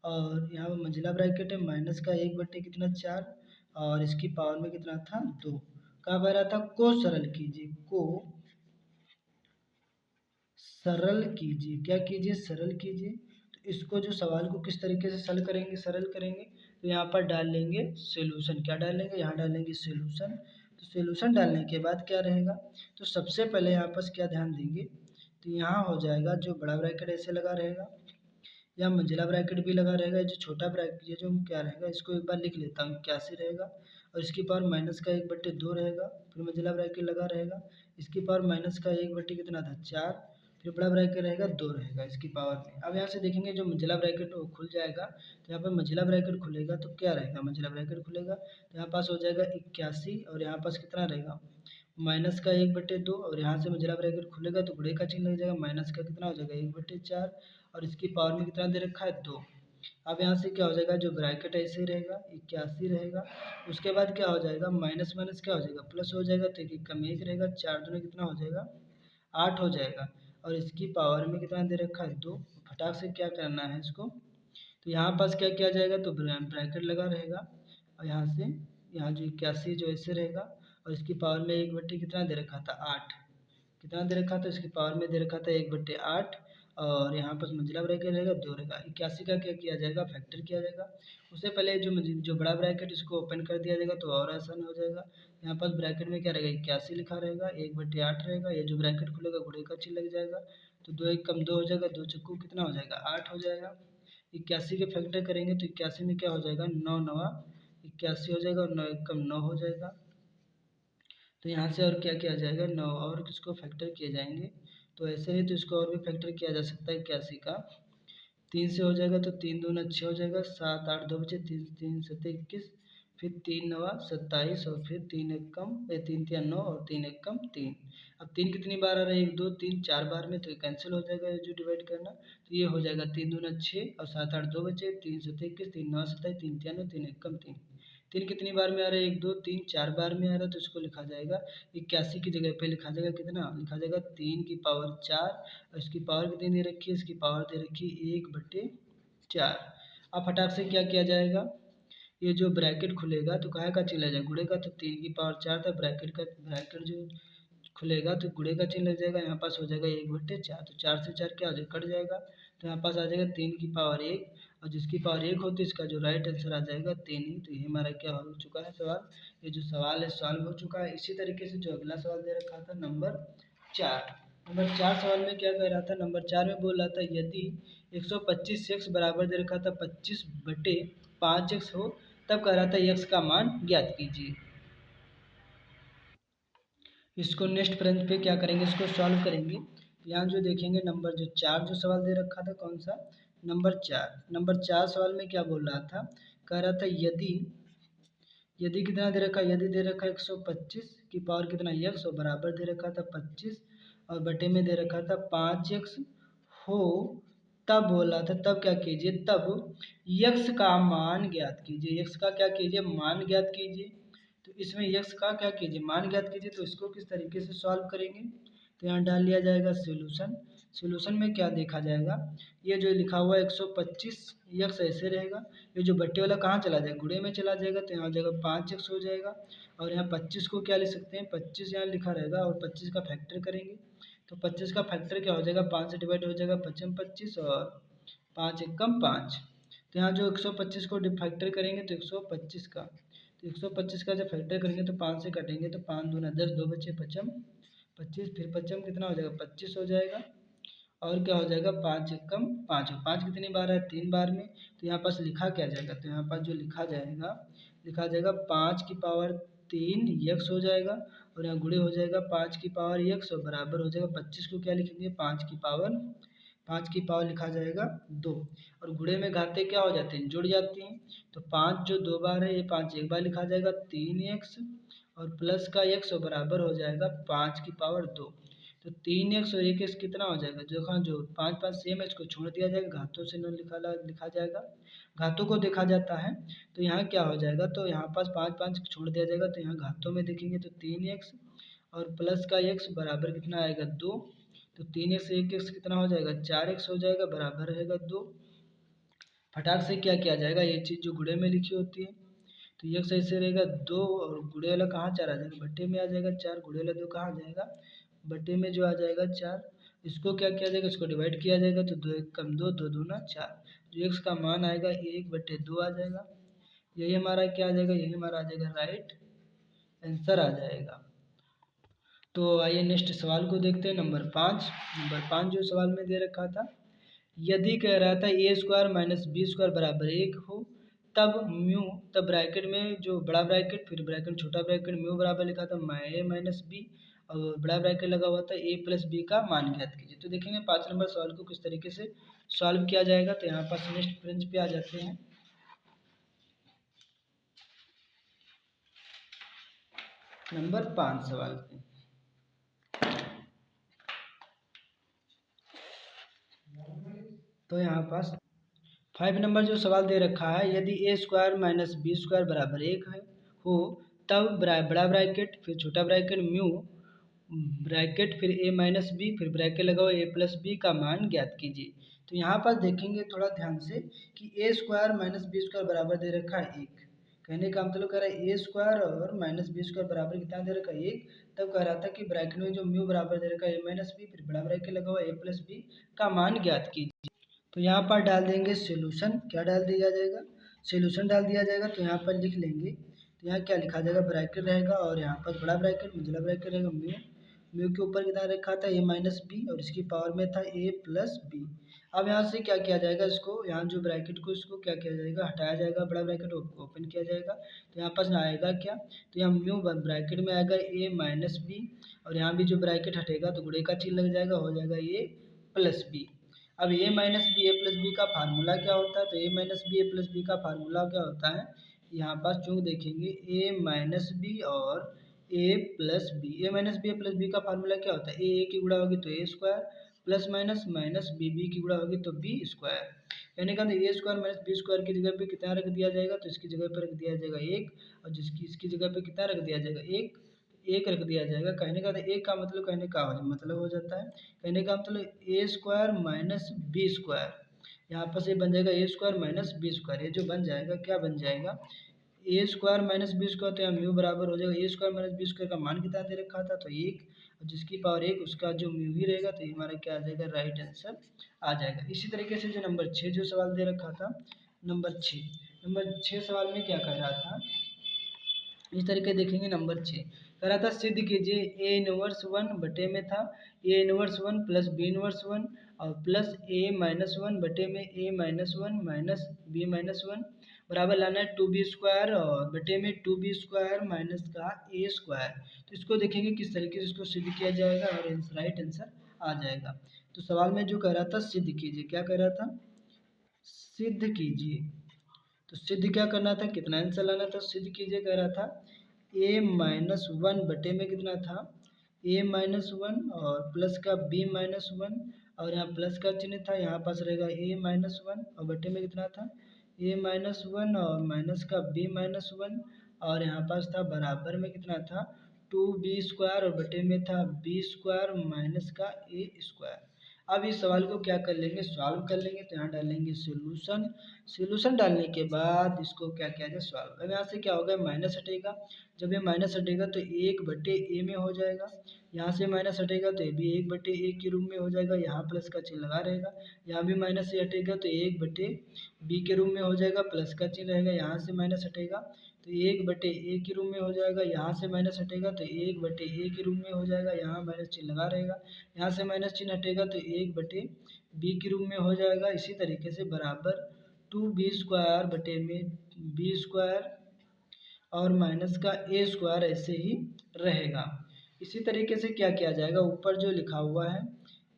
और यहाँ पर मंझिला ब्रैकेट है, माइनस का 1 कितना 4, और इसकी पावर में कितना था 2। कहा कह रहा था को सरल कीजिए, को सरल कीजिए, क्या कीजिए, सरल कीजिए। तो इसको जो सवाल को किस तरीके से सरल करेंगे, तो यहाँ पर डाल लेंगे सोल्यूशन। क्या डालेंगे, यहाँ डालेंगे सोल्यूशन। तो सोल्यूशन डालने के बाद क्या रहेगा, तो सबसे पहले यहाँ पर क्या ध्यान देंगे, तो यहाँ हो जाएगा जो बड़ा ब्रैकेट ऐसे लगा रहेगा, या मंझला ब्रैकेट भी लगा रहेगा, जो छोटा ब्रैकेट ये जो क्या रहेगा, इसको एक बार लिख लेता हूँ, 81 रहेगा, और इसकी पावर माइनस का 1/2 रहेगा, फिर मंझला ब्रैकेट लगा रहेगा, इसकी पावर माइनस का 1 कितना था 4, फिर बड़ा ब्रैकेट रहेगा 2 रहेगा इसकी पावर में। अब यहाँ से देखेंगे जो मंझला ब्रैकेट वो खुल जाएगा, तो यहाँ पर मंझला ब्रैकेट खुलेगा तो क्या रहेगा, मंझला ब्रैकेट खुलेगा तो यहाँ पास हो जाएगा 81, और यहाँ पास कितना रहेगा, माइनस का 1/2, और यहाँ से मंझला ब्रैकेट खुलेगा तो गुणे का चिन्ह लग जाएगा, माइनस का कितना हो जाएगा 1/4, और इसकी पावर में कितना दे रखा है 2। अब यहाँ से क्या हो जाएगा, जो ब्रैकेट ऐसे ही रहेगा 81 रहेगा, उसके बाद क्या हो जाएगा, माइनस माइनस क्या हो जाएगा, प्लस हो जाएगा, तो एक कम 1 रहेगा, 4 दूनी कितना हो जाएगा 8 हो जाएगा, और इसकी पावर में कितना दे रखा है 2। फटाक से क्या करना है इसको, तो यहाँ पास क्या किया जाएगा, तो ब्रैकेट लगा रहेगा, और यहाँ से यहाँ जो 81 जो ऐसे रहेगा, और इसकी पावर में 1 कितना दे रखा था 8, कितना दे रखा था, इसकी पावर में दे रखा था 1/8, और यहाँ पर मंझला ब्रैकेट रहेगा 2 रहेगा। 81 का क्या किया जाएगा, फैक्टर किया जाएगा। उससे पहले जो बड़ा ब्रैकेट इसको ओपन कर दिया जाएगा तो और आसान हो जाएगा। यहाँ पर ब्रैकेट में क्या रहेगा, 81 लिखा रहेगा, 1/8 रहेगा, ये जो ब्रैकेट खुलेगा गुणे का चिन्ह लग जाएगा, तो 2 एक कम 2 हो जाएगा, 2 चक्कू कितना हो जाएगा 8 हो जाएगा। 81 के फैक्टर करेंगे तो 81 में क्या हो जाएगा, 9 नवा 81 हो जाएगा, और 9 एक कम 9 हो जाएगा। तो यहाँ से और क्या किया जाएगा, 9 और किसको फैक्टर किए जाएंगे, तो ऐसे ही तो इसको और भी फैक्टर किया जा सकता है 81 का। 3 से हो जाएगा तो 3 दूना 6 हो जाएगा, 7 8 2 बचे, 3 3 7 21, फिर 3 नवा 27, और फिर 3 एक कम 3 3 9, और 3 एक कम 3। अब 3 कितनी बार आ रहा है, 1 2 3 4 बार में, तो ये कैंसिल हो जाएगा, ये जो डिवाइड करना, तो ये हो जाएगा 3 दूना 6, और 7 8 2 बचे, 3 7 21, 3 9 27, 3 3 9, 3 एक कम 3। 3 कितनी बार में आ रहा है, 1 2 3 4 बार में आ रहा है, तो इसको लिखा जाएगा 81 की जगह पे लिखा जाएगा कितना, लिखा जाएगा 3 की पावर 4, और इसकी पावर कितनी दे रखी है, इसकी पावर दे रखी है 1/4। अब फटाक से क्या किया जाएगा, ये जो ब्रैकेट खुलेगा तो काहे का चिन्ह लग जाएगा, गुणे का, तो 3 की पावर 4 था, ब्रैकेट जो खुलेगा तो गुणे का चिन्ह लग जाएगा, यहाँ पास हो जाएगा 1/4, तो 4 से 4 क्या हो जाएगा, कट जाएगा, तो यहाँ पास आ जाएगा 3 की पावर 1, और जिसकी पावर 1 हो तो इसका जो राइट आंसर आ जाएगा 3 ही। तो ये हमारा क्या हो चुका है सवाल, ये जो सवाल है सॉल्व हो चुका है। इसी तरीके से जो अगला सवाल दे रखा था नंबर 4, नंबर 4 सवाल में क्या कह रहा था, नंबर 4 में बोल रहा था यदि 125 x बराबर दे रखा था 25/5x हो, तब कह रहा था x का मान ज्ञात कीजिए। इसको नेक्स्ट पेज पे क्या करेंगे, इसको सॉल्व करेंगे। यहाँ जो देखेंगे नंबर जो 4 जो सवाल दे रखा था कौन सा, नंबर 4, नंबर 4 सवाल में क्या बोल रहा था, कह रहा था यदि कितना दे रखा है, यदि दे रखा है 125 की पावर कितना x और बराबर दे रखा था 25 और बटे में दे रखा था 5x हो, तब बोला था तब क्या कीजिए, तब x का मान ज्ञात कीजिए, x का क्या कीजिए, मान ज्ञात कीजिए। तो इसमें x का क्या कीजिए, मान ज्ञात कीजिए। तो इसको किस तरीके से सॉल्व करेंगे, तो यहाँ डाल लिया जाएगा सोल्यूशन। सोल्यूशन में क्या देखा जाएगा, ये जो लिखा हुआ है 125 x ऐसे रहेगा, ये जो बट्टे वाला कहाँ चला जाएगा, गुणे में चला जाएगा, तो यहाँ हो जाएगा 5x हो जाएगा। और यहाँ 25 को क्या लिख सकते हैं, 25 यहाँ लिखा रहेगा और 25 का फैक्टर करेंगे तो 25 का फैक्टर क्या हो जाएगा, 5 से डिवाइड हो जाएगा 25 25 और 5 एकम 5। तो यहाँ जो 125 को फैक्टर करेंगे तो 125 का, तो 125 का जब फैक्टर करेंगे तो 5 से कटेंगे तो 5 दूना 10, 2 बचे पचम 25, फिर पचम कितना हो जाएगा 25 हो जाएगा। और क्या हो जाएगा 5 एकम 5, 5 कितनी बार है 3 बार में। तो यहाँ पास लिखा क्या जाएगा, तो यहाँ पास जो लिखा जाएगा 5 की पावर 3 x हो जाएगा और यहाँ गुणे हो जाएगा 5 की पावर x और बराबर हो जाएगा 25 को क्या लिखेंगे 5 की पावर लिखा जाएगा 2 और गुणे में घाते क्या हो जाते हैं, जुड़ जाती हैं। तो 5 जो 2 बार है, ये 5 एक बार लिखा जाएगा 3x और प्लस का x और बराबर हो जाएगा 5 की पावर 2। तो 3x और 1x कितना हो जाएगा, जो हाँ जो 5 5 सेम है इसको छोड़ दिया जाएगा, घातों से न लिखा जाएगा, घातों को देखा जाता है। तो यहाँ क्या हो जाएगा, तो यहाँ पास 5 5 छोड़ दिया जाएगा, तो यहाँ घातों में देखेंगे तो 3x और प्लस का x बराबर कितना आएगा 2। तो 3x से 1x कितना हो जाएगा 4x हो जाएगा, बराबर रहेगा 2। फटाक से क्या किया जाएगा, ये चीज़ जो गुणे में लिखी होती है, तो x ऐसे रहेगा 2 और गुणे वाला कहाँ 4 आ जाएगा, बट्टे में आ जाएगा 4, गुणे वाला 2 कहाँ आ जाएगा, बट्टे में जो आ जाएगा 4। इसको क्या किया जाएगा, इसको डिवाइड किया जाएगा तो 2 एक कम 2, 2 दूना 4, जो x का मान आएगा 1/2 आ जाएगा। यही हमारा क्या आ जाएगा, यही हमारा आ जाएगा राइट आंसर आ जाएगा। तो आइए नेक्स्ट सवाल को देखते हैं, नंबर 5, नंबर 5 जो सवाल में दे रखा था, यदि कह रहा था ए स्क्वायर माइनस बी स्क्वायर बराबर 1 हो, तब म्यू, तब ब्रैकेट में जो बड़ा ब्रैकेट फिर ब्रैकेट छोटा ब्रैकेट म्यू बराबर लिखा था ए माइनस बी और बड़ा ब्रैकेट लगा हुआ था ए प्लस बी का मान ज्ञात कीजिए। तो देखेंगे 5 नंबर सवाल को किस तरीके से सॉल्व किया जाएगा। तो यहाँ पास नेक्स्ट पेज पे आ जाते हैं, नंबर 5 सवाल पे। तो यहाँ पास 5 नंबर जो सवाल दे रखा है, यदि ए स्क्वायर माइनस बी स्क्वायर बराबर 1 है हो, तब बड़ा ब्रैकेट फिर छोटा ब्रैकेट म्यू ब्रैकेट फिर ए माइनस बी फिर ब्रैकेट लगाओ ए प्लस बी का मान ज्ञात कीजिए। तो यहाँ पर देखेंगे थोड़ा ध्यान से कि A square minus B square बराबर दे रखा है 1, कहने का मतलब कह रहा है ए स्क्वायर और माइनस बी स्क्वायर बराबर कितना दे रखा है 1। तब कह रहा था कि ब्रैकेट में जो म्यू बराबर दे रखा है ए माइनस बी फिर बड़ा ब्रैकेट लगाओ ए प्लस बी का मान ज्ञात कीजिए। तो यहाँ पर डाल देंगे सोल्यूशन, क्या डाल दिया जाएगा, सोल्यूशन डाल दिया जाएगा। तो यहाँ पर लिख लेंगे, तो यहाँ क्या लिखा जाएगा, ब्रैकेट रहेगा और यहाँ पर बड़ा ब्रैकेट मंझला ब्रैकेट रहेगा म्यू, म्यू के ऊपर कितना रखा था ए माइनस बी और इसकी पावर में था ए प्लस बी। अब यहाँ से क्या किया जाएगा, इसको यहाँ जो ब्रैकेट को इसको क्या किया जाएगा, हटाया जाएगा, बड़ा ब्रैकेट ओपन किया जाएगा। तो यहाँ पास आएगा क्या, तो यहाँ म्यू ब्रैकेट में आएगा ए माइनस बी और यहाँ भी जो ब्रैकेट हटेगा तो गुणे का चिन्ह लग जाएगा, हो जाएगा ए प्लस बी। अब ए minus B A plus B का फार्मूला क्या होता है, तो ए minus B A plus B का फार्मूला क्या होता है, यहाँ पास जो देखेंगे ए माइनस बी और A plus B, A minus B A plus B का फार्मूला क्या होता है, ए की गुणा होगी तो A square plus minus minus B B की गुणा होगी तो बी स्क्वायर। यानी कि A square minus B square की जगह पे कितना रख दिया जाएगा, तो इसकी जगह पर रख दिया जाएगा 1 और जिसकी इसकी जगह पे कितना रख दिया जाएगा 1 रख दिया जाएगा। कहने का एक का मतलब कहने का मतलब हो जाता है, कहने का मतलब ए स्क्वायर माइनस बी स्क्वायर, यहाँ पर से बन जाएगा ए स्क्वायर माइनस बी स्क्वायर, ये जो बन जाएगा क्या बन जाएगा ए स्क्वायर माइनस बी स्क्वायर, तो यहाँ म्यू बराबर हो जाएगा ए स्क्वायर माइनस बी स्क्वायर का मान कितना दे रखा था, तो 1, जिसकी पावर 1 उसका जो म्यू ही रहेगा, तो ये हमारा क्या आ जाएगा, राइट आंसर आ जाएगा। इसी तरीके से जो नंबर 6 जो सवाल दे रखा था, नंबर 6 सवाल में क्या कह रहा था, इस तरीके देखेंगे। नंबर 6 कह रहा था सिद्ध कीजिए ए इनवर्स 1 बटे में था a inverse 1 plus b inverse 1 और प्लस ए माइनस 1 बटे में a minus 1 minus b minus 1 बराबर लाना है 2b स्क्वायर और बटे में 2b स्क्वायर माइनस का ए स्क्वायर। तो इसको देखेंगे किस तरीके से इसको सिद्ध किया जाएगा और राइट आंसर आ जाएगा। तो सवाल में जो कह रहा था सिद्ध कीजिए, क्या कह रहा था, सिद्ध कीजिए। तो सिद्ध क्या करना था, कितना आंसर लाना था, सिद्ध कीजिए कह रहा था ए माइनस 1 बटे में कितना था, ए माइनस 1 और प्लस का बी माइनस 1 और यहाँ प्लस का चिन्ह था, यहाँ पास रहेगा ए माइनस 1 और बटे में कितना था, ए माइनस 1 और माइनस का बी माइनस 1 और यहाँ पास था बराबर में कितना था, 2b स्क्वायर और बटे में था बी स्क्वायर माइनस का ए स्क्वायर। अब इस सवाल को क्या कर लेंगे, सॉल्व कर लेंगे। तो यहाँ डालेंगे सोल्यूशन, सोल्यूशन डालने के बाद इसको क्या किया जाए, सॉल्व। अब यहाँ से क्या होगा, माइनस हटेगा, जब ये माइनस हटेगा तो 1/a में हो जाएगा, यहाँ से माइनस हटेगा तो ये भी 1/a के रूप में हो जाएगा, यहाँ प्लस का चिन्ह लगा रहेगा, यहाँ भी माइनस से हटेगा तो 1/b के रूप में हो जाएगा, प्लस का चिन्ह रहेगा, यहाँ से माइनस हटेगा तो 1/a के रूप में हो जाएगा, यहाँ से माइनस हटेगा तो 1/a के रूप में हो जाएगा, यहाँ माइनस चिन्ह लगा रहेगा, यहाँ से माइनस चिन्ह हटेगा तो 1/b के रूप में हो जाएगा। इसी तरीके से बराबर 2b स्क्वायर बटे में बी स्क्वायर और माइनस का ए स्क्वायर ऐसे ही रहेगा। इसी तरीके से क्या किया जाएगा, ऊपर जो लिखा हुआ है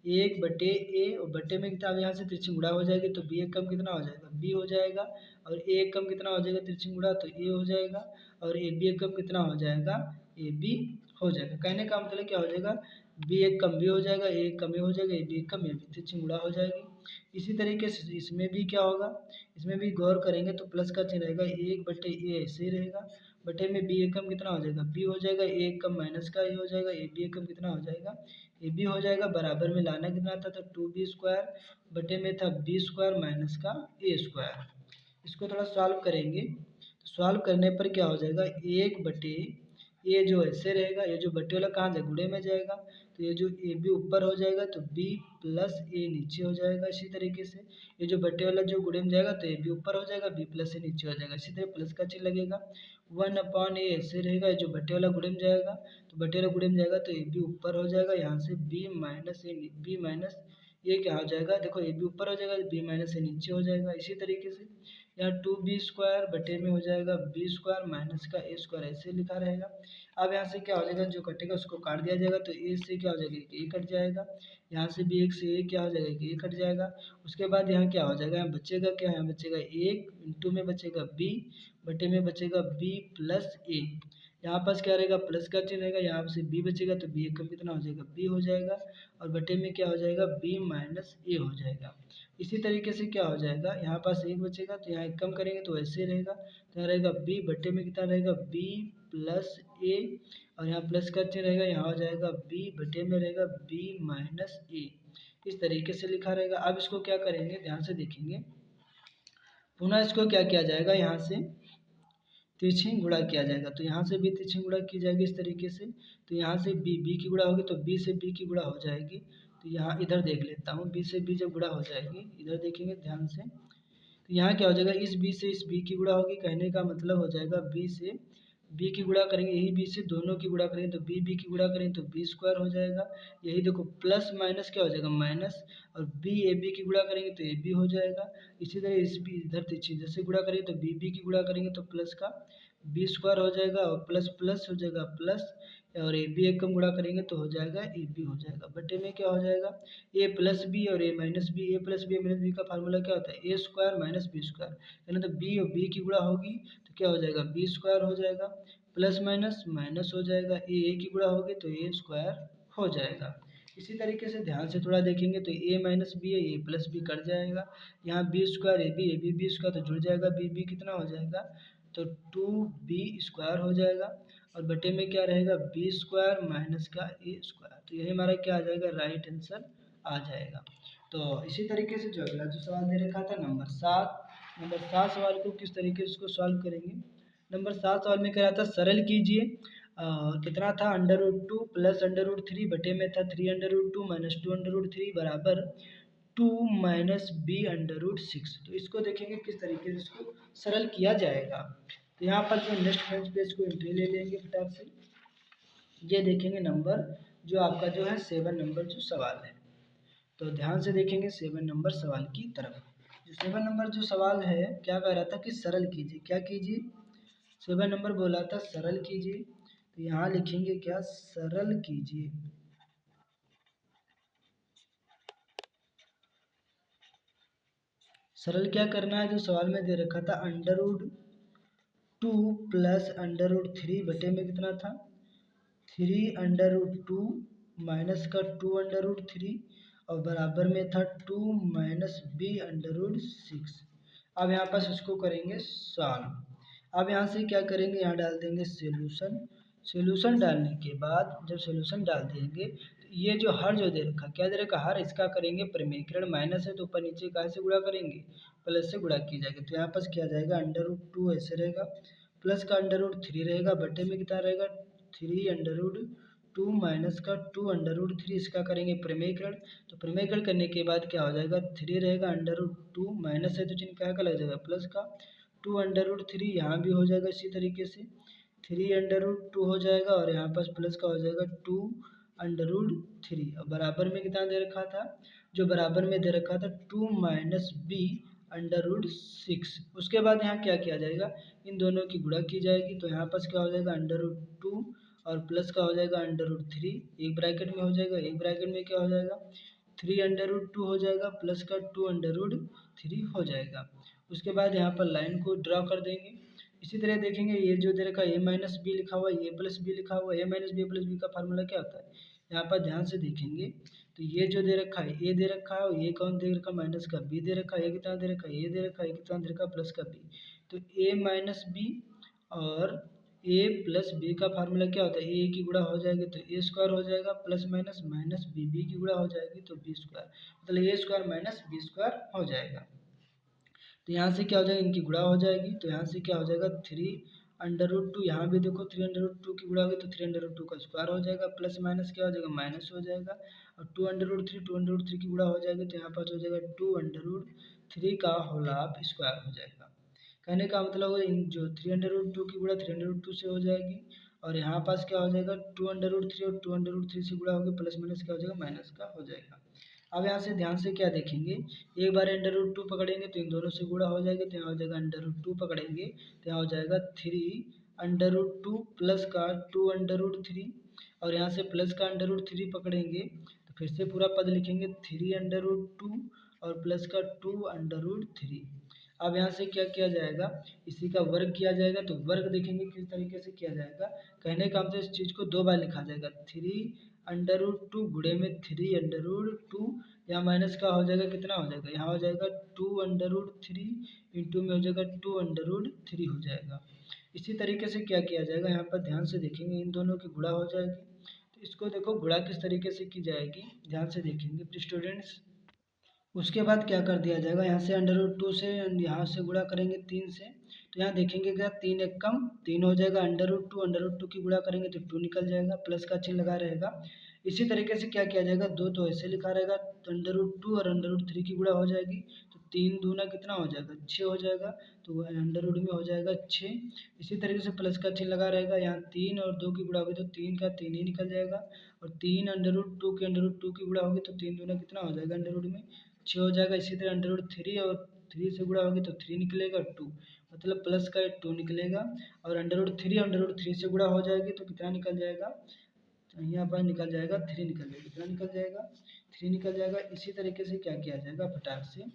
1/a और बटे में कितना, अब यहाँ से तिरछी गुणा हो जाएगी तो बी एक कम कितना हो जाएगा, बी हो जाएगा और ए एक कम कितना हो जाएगा, तिरछी गुणा तो ए हो जाएगा और ए बी एक कम कितना हो जाएगा, ए बी हो जाएगा। कहने का मतलब क्या हो जाएगा, बी एक कम बी हो जाएगा, ए एक कम ए हो जाएगा, ए बी एक कम ए बी, तिरछी गुणा हो जाएगी। इसी तरीके से इसमें भी क्या होगा, इसमें भी गौर करेंगे तो प्लस का चिन्ह रहेगा, 1/a ऐसे ही रहेगा, बटे में बी एकम कितना हो जाएगा, बी हो जाएगा, ए एकम माइनस का ए हो जाएगा, ए बी एकम कितना हो जाएगा, ए बी हो जाएगा। बराबर में लाना कितना था, तो 2b स्क्वायर बटे में था बी स्क्वायर माइनस का ए स्क्वायर। इसको थोड़ा सॉल्व करेंगे तो सॉल्व करने पर क्या हो जाएगा, 1/a ये जो ऐसे रहेगा, ये जो बटे वाला कहाँ जाएगा, गुणे में जाएगा, तो ये जो ए बी ऊपर हो जाएगा तो बी प्लस ए नीचे हो जाएगा। इसी तरीके से ये जो बटे वाला जो गुणे में जाएगा तो ए बी ऊपर हो जाएगा, बी प्लस ए नीचे हो जाएगा। इसी तरह प्लस का चिन्ह लगेगा, 1/a ऐसे रहेगा, ये जो बटे वाला गुणे में जाएगा तो बटे वाला गुणे में जाएगा तो ए बी ऊपर हो जाएगा, यहाँ से बी माइनस ये क्या हो जाएगा, देखो ए बी ऊपर हो जाएगा, बी माइनस ए नीचे हो जाएगा। इसी तरीके से यहाँ 2b स्क्वायर बटे में हो जाएगा बी स्क्वायर माइनस का ए स्क्वायर ऐसे लिखा रहेगा। अब यहाँ से क्या हो जाएगा, जो कटेगा उसको काट दिया जाएगा तो ए से क्या हो जाएगा, ए कट जाएगा, यहाँ से भी एक से ए क्या हो जाएगा, ए कट जाएगा। उसके बाद यहाँ क्या हो जाएगा, यहाँ बचेगा क्या, यहाँ बचेगा 1 इंटू में बचेगा बी बटे में बचेगा बी प्लस ए, यहाँ पास क्या रहेगा, प्लस का चिन्ह रहेगा, यहाँ से बी बचेगा तो बी कम कितना हो जाएगा, बी हो जाएगा और बटे में क्या हो जाएगा, बी माइनस ए हो जाएगा। इसी तरीके से क्या हो जाएगा, यहाँ पास एक बचेगा तो यहाँ एक कम करेंगे तो ऐसे रहेगा, तो यहाँ रहेगा बी बटे में कितना रहेगा, बी प्लस ए और यहाँ प्लस का चिन्ह रहेगा, यहाँ हो जाएगा बी बटे में रहेगा बी माइनस ए। इस तरीके से लिखा रहेगा। अब इसको क्या करेंगे, ध्यान से देखेंगे, पुनः इसको क्या किया जाएगा, यहाँ से तिरछी गुणा किया जाएगा, तो यहाँ से भी तिरछी गुणा की जाएगी इस तरीके से, तो यहाँ से बी की गुणा होगी तो बी से बी की गुणा हो जाएगी। तो यहाँ इधर देख लेता हूँ, बी से बी जब गुणा हो जाएगी, इधर देखेंगे ध्यान से, तो यहाँ क्या हो जाएगा, इस बी से इस बी की गुणा होगी, कहने का मतलब हो जाएगा बी से बी की गुणा करेंगे, यही बी से दोनों की गुणा करेंगे तो बी की गुणा करेंगे तो बी स्क्वायर हो जाएगा। यही देखो प्लस माइनस क्या हो जाएगा, माइनस, और बी ए बी की गुणा करेंगे तो ए बी हो जाएगा। इसी तरह इस बी इधर जैसे गुणा करेंगे तो बी की गुणा करेंगे तो प्लस का बी स्क्वायर हो जाएगा और प्लस प्लस हो जाएगा प्लस, और ए बी एक कम गुणा करेंगे तो हो जाएगा ए बी हो जाएगा। बटे में क्या हो जाएगा, ए प्लस बी और ए minus B, A plus B minus B का फार्मूला क्या होता है, ए स्क्वायर माइनस बी स्क्वायर, यानी तो बी और बी की गुणा होगी तो क्या हो जाएगा, बी स्क्वायर हो जाएगा, प्लस माइनस माइनस हो जाएगा, ए की गुणा होगी तो ए स्क्वायर हो जाएगा। इसी तरीके से ध्यान से थोड़ा देखेंगे तो ए माइनस बी है, ए प्लस बी कट जाएगा, यहाँ b square a b b square तो जुड़ जाएगा, बी कितना हो जाएगा, तो 2b स्क्वायर हो जाएगा और बटे में क्या रहेगा, बी स्क्वायर माइनस का ए स्क्वायर। तो यही हमारा क्या आ जाएगा, राइट आंसर आ जाएगा। तो इसी तरीके से जो अगला जो सवाल दे रखा था नंबर 7 सवाल को किस तरीके से इसको सॉल्व करेंगे। नंबर 7 सवाल में कह रहा था सरल कीजिए। कितना था √2 प्लस √3 बटे में था 3√2 माइनस 2√3 बराबर 2 माइनस b√6। तो इसको देखेंगे किस तरीके से इसको सरल किया जाएगा। तो यहाँ पर जो नेक्स्ट पेज पे इसको एंट्री ले लेंगे फटाक से। ये देखेंगे नंबर जो आपका जो है 7 नंबर जो सवाल है। तो ध्यान से देखेंगे 7 नंबर सवाल की तरफ। जो 7 नंबर जो सवाल है क्या कह रहा था कि सरल कीजिए। क्या कीजिए? 7 नंबर बोला था सरल कीजिए। तो यहाँ लिखेंगे क्या? सरल कीजिए। सरल क्या करना है? जो सवाल में दे रखा था √2 प्लस √3 बटे में कितना था 3√2 माइनस का 2√3 और बराबर में था 2 माइनस b√6। अब यहाँ पास इसको करेंगे सॉल्व। अब यहाँ से क्या करेंगे? यहाँ डाल देंगे सोल्यूशन। सोल्यूशन डालने के बाद जब सोल्यूशन डाल देंगे तो ये जो हर जो दे रखा क्या दे रखा हर, इसका करेंगे प्रमेयकरण। माइनस है तो ऊपर नीचे कहाँ से गुणा करेंगे? प्लस से गुणा की जाएगी। तो यहाँ पास क्या जाएगा √2 ऐसे रहेगा प्लस का √3 रहेगा बटे में कितना रहेगा 3√2 माइनस का 2√3। इसका करेंगे प्रमेयकरण। तो प्रमेयकरण करने के बाद क्या हो जाएगा 3 रहेगा √2 माइनस है तो चिन्ह क्या का लग जाएगा प्लस का 2√3। यहाँ भी हो जाएगा इसी तरीके से 3√2 हो जाएगा और यहाँ पास प्लस का हो जाएगा 2√3 और बराबर में कितना दे रखा था? जो बराबर में दे रखा था 2 माइनस b√6। उसके बाद यहाँ क्या किया जाएगा? इन दोनों की गुणा की जाएगी। तो यहाँ पास क्या हो जाएगा √2 और प्लस का हो जाएगा √3 एक ब्रैकेट में हो जाएगा। एक ब्रैकेट में क्या हो जाएगा 3√2 हो जाएगा प्लस का 2√3 हो जाएगा। उसके बाद यहाँ पर लाइन को ड्रॉ कर देंगे। इसी तरह देखेंगे ये जो दे रखा है a माइनस बी लिखा हुआ है, a प्लस बी लिखा हुआ है। a minus b plus B का फार्मूला क्या होता है? यहाँ पर ध्यान से देखेंगे तो ये जो दे रखा है a दे रखा है और ये कौन दे रखा है माइनस का b दे रखा है। ये कितना दे रखा है? a दे रखा है। ये कितना दे रखा है? प्लस का b। तो a माइनस बी और a प्लस बी का फार्मूला क्या होता है? a की गुणा हो जाएगी तो a स्क्वायर हो जाएगा plus minus minus b, b की गुणा हो जाएगी तो b स्क्वायर, मतलब a square minus b square हो जाएगा। तो यहाँ से क्या हो जाएगा? इनकी गुणा हो जाएगी। तो यहाँ से क्या हो जाएगा 3√2। यहाँ भी देखो 3√2 की गुणा होगी तो 3√2 का स्क्वायर हो जाएगा प्लस माइनस क्या हो जाएगा माइनस हो जाएगा और 2√3 की गुणा हो जाएगी तो यहाँ पास हो जाएगा 2√3 का होल हाफ स्क्वायर हो जाएगा। कहने का मतलब है इन जो 3√2 की गुणा 3√2 से हो जाएगी और यहाँ पास क्या हो जाएगा 2√3 और 2√3 से गुणा होगी प्लस माइनस क्या हो जाएगा माइनस का हो जाएगा। अब यहाँ से ध्यान से क्या देखेंगे एक बार √2 पकड़ेंगे तो इन दोनों से गुणा हो जाएगा तो यहाँ हो जाएगा √2 पकड़ेंगे तो यहाँ हो जाएगा 3√2 प्लस का 2√3 और यहाँ से प्लस का √3 पकड़ेंगे तो फिर से पूरा पद लिखेंगे 3√2 और प्लस का 2√3। अब यहाँ से क्या किया जाएगा इसी का वर्ग किया जाएगा। तो वर्ग देखेंगे किस तरीके से किया जाएगा। कहने का मतलब इस चीज़ को दो बार लिखा जाएगा 3√2 गुणे में 3√2। यहाँ माइनस का हो जाएगा कितना हो जाएगा यहाँ हो जाएगा 2√3 इंटू में हो जाएगा 2√3 हो जाएगा। इसी तरीके से क्या किया जाएगा यहाँ पर ध्यान से देखेंगे इन दोनों की गुणा हो जाएगी। तो इसको देखो गुणा किस तरीके से की जाएगी ध्यान से देखेंगे स्टूडेंट्स। उसके बाद क्या कर दिया जाएगा यहाँ से √2 से यहाँ से गुणा करेंगे 3 से। तो यहाँ देखेंगे क्या 3 एक कम 3 हो जाएगा √2 की गुणा करेंगे तो 2 निकल जाएगा प्लस का चिन्ह लगा रहेगा। इसी तरीके से क्या किया जाएगा 2 तो ऐसे लिखा रहेगा √2 और √3 की गुणा हो जाएगी तो 3 दूना कितना हो जाएगा 6 हो जाएगा तो √2 में हो जाएगा 6। इसी तरीके से प्लस का चिन्ह लगा रहेगा यहाँ 3 और 2 की गुणा होगी तो 3 का 3 ही निकल जाएगा और 3 √2 की गुणा होगी तो 3 दूना कितना हो जाएगा √2 में 6 हो जाएगा। इसी तरह √3 और 3 से गुणा होगी तो 3 निकलेगा 2 मतलब प्लस का 2 निकलेगा और √3 से गुणा हो जाएगी तो कितना निकल जाएगा तो यहाँ पर निकल जाएगा 3 निकल जाएगा। कितना निकल जाएगा 3 निकल जाएगा। इसी तरीके से क्या किया जाएगा फटाक से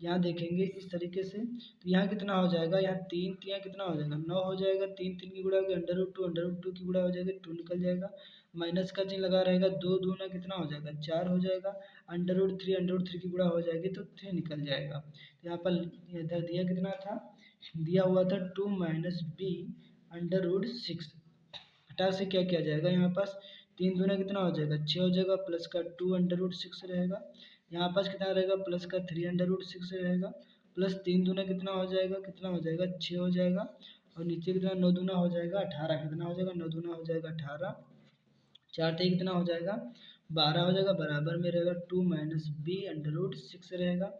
यहाँ देखेंगे इस तरीके से तो यहाँ कितना हो जाएगा यहाँ 3 3 कितना हो जाएगा 9 हो जाएगा। 3 3 की गुणा होगी √2 की गुणा हो जाएगी 2 निकल जाएगा माइनस का चिन्ह लगा रहेगा 2 दूना कितना हो जाएगा 4 हो जाएगा √3 की गुणा हो जाएगी तो 3 निकल जाएगा। तो यहाँ पर इधर दिया कितना था दिया हुआ था 2 माइनस b√6। फटाक से क्या किया जाएगा यहाँ पास 3 दूना कितना हो जाएगा 6 हो जाएगा प्लस का 2√6 रहेगा। यहाँ पास कितना रहेगा प्लस का 3√6 रहेगा प्लस 3 दूना कितना हो जाएगा 6 हो जाएगा और नीचे कितना 9 दूना हो जाएगा 18, कितना हो जाएगा 9 दूना हो जाएगा 18, 4 तेई कितना हो जाएगा 12 हो जाएगा, बराबर में रहेगा 2 माइनस बी अंडर रूट 6 रहेगा।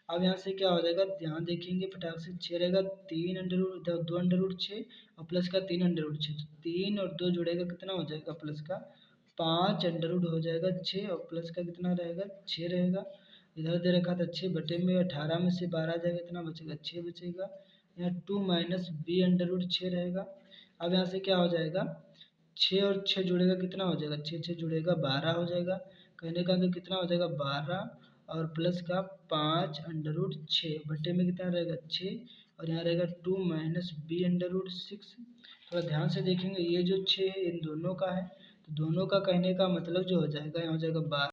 अब यहाँ से क्या हो जाएगा, ध्यान देखेंगे फटाक से, 6 रहेगा, 3 अंडर रूट 2 अंडर रूट 6 और प्लस का 3 अंडर रूट 6, तो 3 और 2 जुड़ेगा कितना हो जाएगा प्लस का 5 अंडर रूट हो जाएगा 6 और प्लस का कितना रहेगा 6 रहेगा। इधर दे रखा था 6 बटे में 18 में से 12 जाएगा, कितना बचेगा 6 बचेगा। यहाँ 2 माइनस बी अंडर रूट 6 रहेगा। अब यहाँ से क्या हो जाएगा, 6 और 6 जुड़ेगा कितना हो जाएगा, 6 6 जुड़ेगा 12 हो जाएगा। कहने का मतलब कितना हो जाएगा 12 और प्लस का 5 अंडर रूट 6 बटे में कितना रहेगा 6 और यहाँ रहेगा 2 माइनस बी अंडर रूट 6। थोड़ा ध्यान से देखेंगे, ये जो 6 है इन दोनों का है, तो दोनों का कहने का मतलब जो हो जाएगा यहाँ हो जाएगा 12